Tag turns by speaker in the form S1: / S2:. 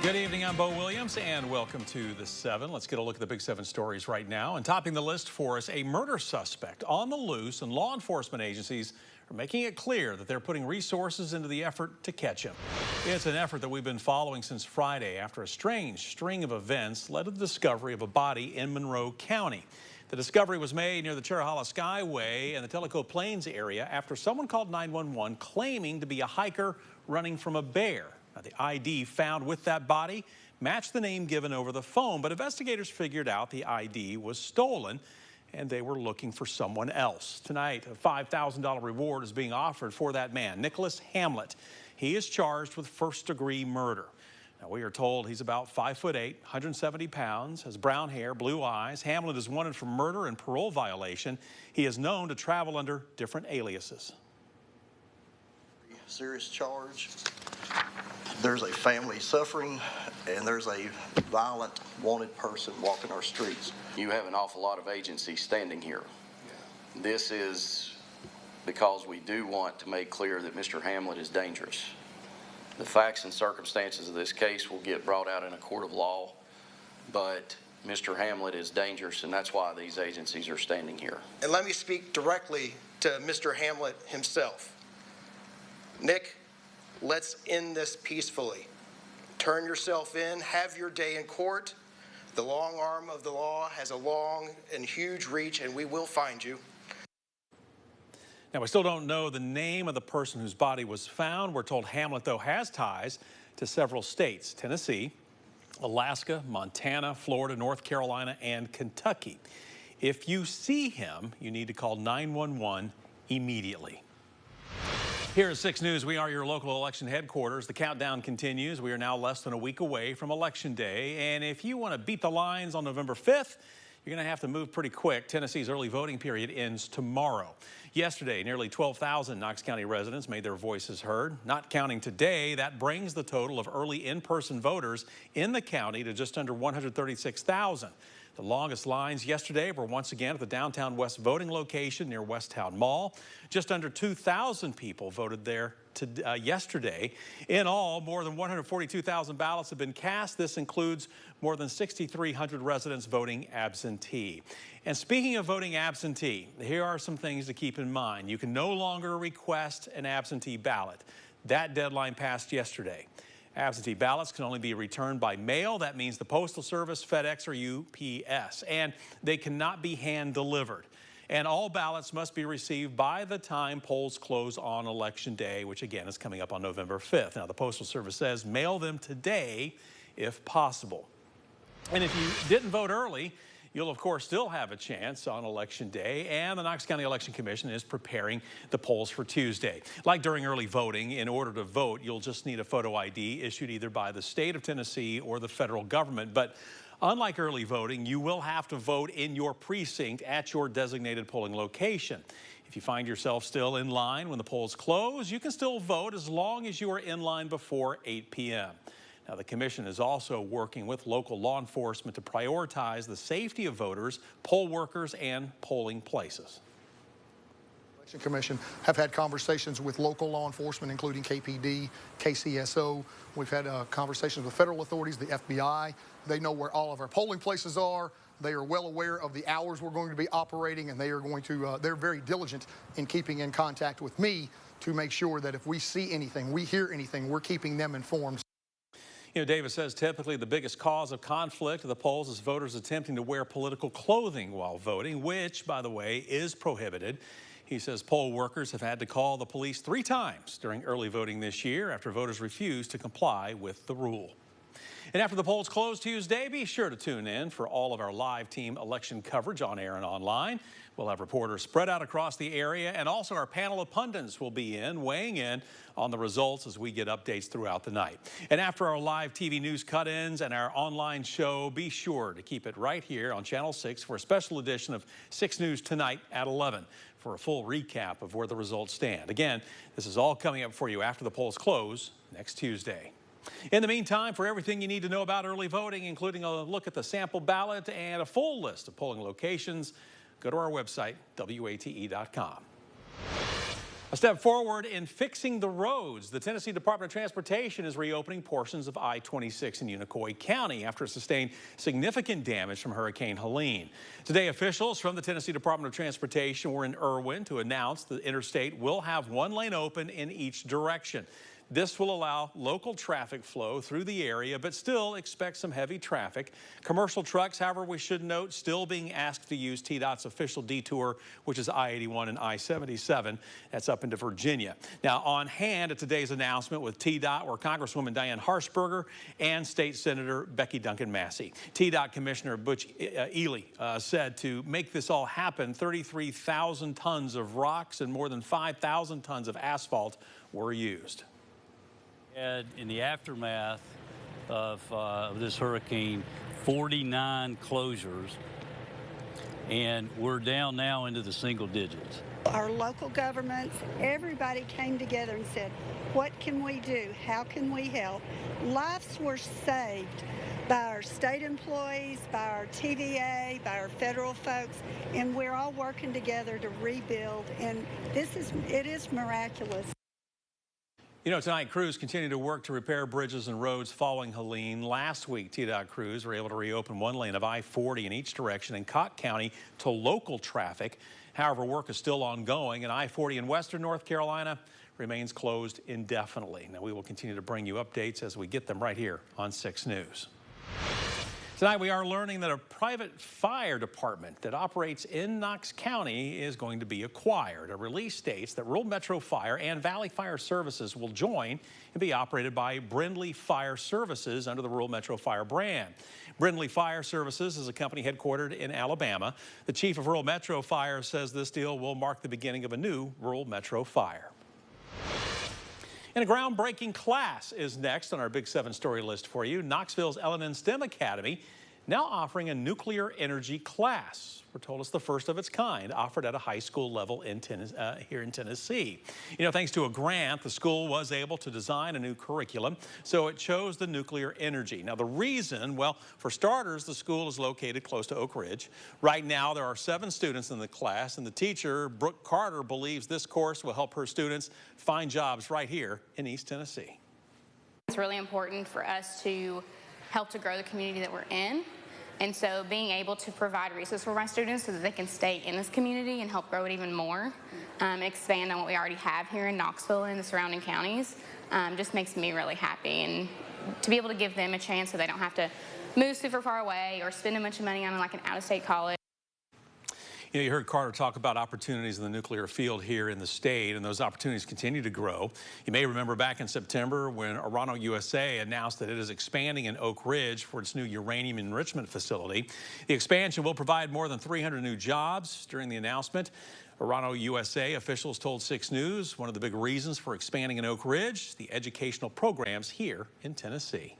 S1: Good evening, I'm Bo Williams, and welcome to the 7. Let's get a look at the Big 7 stories right now. And topping the list for us, a murder suspect on the loose, and law enforcement agencies are making it clear that they're putting resources into the effort to catch him. It's an effort that we've been following since Friday after a strange string of events led to the discovery of a body in Monroe County. The discovery was made near the Cherahalla Skyway and the Tellico Plains area after someone called 911 claiming to be a hiker running from a bear. Now, the ID found with that body matched the name given over the phone, but investigators figured out the ID was stolen and they were looking for someone else. Tonight, a $5,000 reward is being offered for that man, Nicholas Hamlet. He is charged with first-degree murder. Now, we are told he's about 5'8", 170 pounds, has brown hair, blue eyes. Hamlet is wanted for murder and parole violation. He is known to travel under different aliases.
S2: Serious charge. There's a family suffering, and there's a violent, wanted person walking our streets.
S3: You have an awful lot of agencies standing here. This is because we do want to make clear that Mr. Hamlet is dangerous. The facts and circumstances of this case will get brought out in a court of law, but Mr. Hamlet is dangerous, and that's why these agencies are standing here.
S4: And let me speak directly to Mr. Hamlet himself. Nick, let's end this peacefully. Turn yourself in, have your day in court. The long arm of the law has a long and huge reach, and we will find you.
S1: Now, we still don't know the name of the person whose body was found. We're told Hamlet, though, has ties to several states: Tennessee, Alaska, Montana, Florida, North Carolina, and Kentucky. If you see him, you need to call 911 immediately. Here at 6 News, we are your local election headquarters. The countdown continues. We are now less than a week away from Election Day. And if you want to beat the lines on November 5th, you're going to have to move pretty quick. Tennessee's early voting period ends tomorrow. Yesterday, nearly 12,000 Knox County residents made their voices heard. Not counting today, that brings the total of early in-person voters in the county to just under 136,000. The longest lines yesterday were once again at the downtown West voting location near Westtown Mall. Just under 2,000 people voted there yesterday. In all, more than 142,000 ballots have been cast. This includes more than 6,300 residents voting absentee. And speaking of voting absentee, here are some things to keep in mind. You can no longer request an absentee ballot. That deadline passed yesterday. Absentee ballots can only be returned by mail. That means the Postal Service, FedEx, or UPS. And they cannot be hand-delivered. And all ballots must be received by the time polls close on Election Day, which again is coming up on November 5th. Now, the Postal Service says mail them today if possible. And if you didn't vote early, you'll, of course, still have a chance on Election Day, and the Knox County Election Commission is preparing the polls for Tuesday. Like during early voting, in order to vote, you'll just need a photo ID issued either by the state of Tennessee or the federal government. But unlike early voting, you will have to vote in your precinct at your designated polling location. If you find yourself still in line when the polls close, you can still vote as long as you are in line before 8 p.m. Now, the commission is also working with local law enforcement to prioritize the safety of voters, poll workers, and polling places.
S5: Election Commission have had conversations with local law enforcement, including KPD, KCSO. We've had conversations with federal authorities, the FBI. They know where all of our polling places are. They are well aware of the hours we're going to be operating, and they are going to, they're very diligent in keeping in contact with me to make sure that if we see anything, we hear anything, we're keeping them informed.
S1: You know, Davis says typically the biggest cause of conflict at the polls is voters attempting to wear political clothing while voting, which, by the way, is prohibited. He says poll workers have had to call the police 3 times during early voting this year after voters refused to comply with the rule. And after the polls close Tuesday, be sure to tune in for all of our live team election coverage on air and online. We'll have reporters spread out across the area, and also our panel of pundits will be weighing in on the results as we get updates throughout the night. And after our live TV news cut-ins and our online show, be sure to keep it right here on Channel 6 for a special edition of 6 News Tonight at 11 for a full recap of where the results stand. Again, this is all coming up for you after the polls close next Tuesday. In the meantime, for everything you need to know about early voting, including a look at the sample ballot and a full list of polling locations, go to our website, WATE.com. A step forward in fixing the roads. The Tennessee Department of Transportation is reopening portions of I-26 in Unicoi County after it sustained significant damage from Hurricane Helene. Today, officials from the Tennessee Department of Transportation were in Irwin to announce the interstate will have one lane open in each direction. This will allow local traffic flow through the area, but still expect some heavy traffic. Commercial trucks, however, we should note, still being asked to use TDOT's official detour, which is I-81 and I-77. That's up into Virginia. Now, on hand at today's announcement with TDOT were Congresswoman Diane Harshberger and State Senator Becky Duncan Massey. TDOT Commissioner Butch Ely said to make this all happen, 33,000 tons of rocks and more than 5,000 tons of asphalt were used.
S6: In the aftermath of this hurricane, 49 closures, and we're down now into the single digits.
S7: Our local governments, everybody came together and said, what can we do? How can we help? Lives were saved by our state employees, by our TVA, by our federal folks, and we're all working together to rebuild, and it is miraculous.
S1: You know, tonight, crews continue to work to repair bridges and roads following Helene. Last week, TDOT crews were able to reopen one lane of I-40 in each direction in Cocke County to local traffic. However, work is still ongoing, and I-40 in western North Carolina remains closed indefinitely. Now, we will continue to bring you updates as we get them right here on 6 News. Tonight, we are learning that a private fire department that operates in Knox County is going to be acquired. A release states that Rural Metro Fire and Valley Fire Services will join and be operated by Brindley Fire Services under the Rural Metro Fire brand. Brindley Fire Services is a company headquartered in Alabama. The chief of Rural Metro Fire says this deal will mark the beginning of a new Rural Metro Fire. And a groundbreaking class is next on our Big 7 story list for you. Knoxville's L&N STEM Academy now offering a nuclear energy class. We're told it's the first of its kind, offered at a high school level in here in Tennessee. You know, thanks to a grant, the school was able to design a new curriculum, so it chose the nuclear energy. Now, the reason, well, for starters, the school is located close to Oak Ridge. Right now, there are 7 students in the class, and the teacher, Brooke Carter, believes this course will help her students find jobs right here in East Tennessee.
S8: It's really important for us to help to grow the community that we're in. And so being able to provide resources for my students so that they can stay in this community and help grow it even more, expand on what we already have here in Knoxville and the surrounding counties, just makes me really happy. And to be able to give them a chance so they don't have to move super far away or spend a bunch of money on like an out-of-state college.
S1: You know, you heard Carter talk about opportunities in the nuclear field here in the state, and those opportunities continue to grow. You may remember back in September when Orano USA announced that it is expanding in Oak Ridge for its new uranium enrichment facility. The expansion will provide more than 300 new jobs. During the announcement, Orano USA officials told 6 News one of the big reasons for expanding in Oak Ridge, the educational programs here in Tennessee.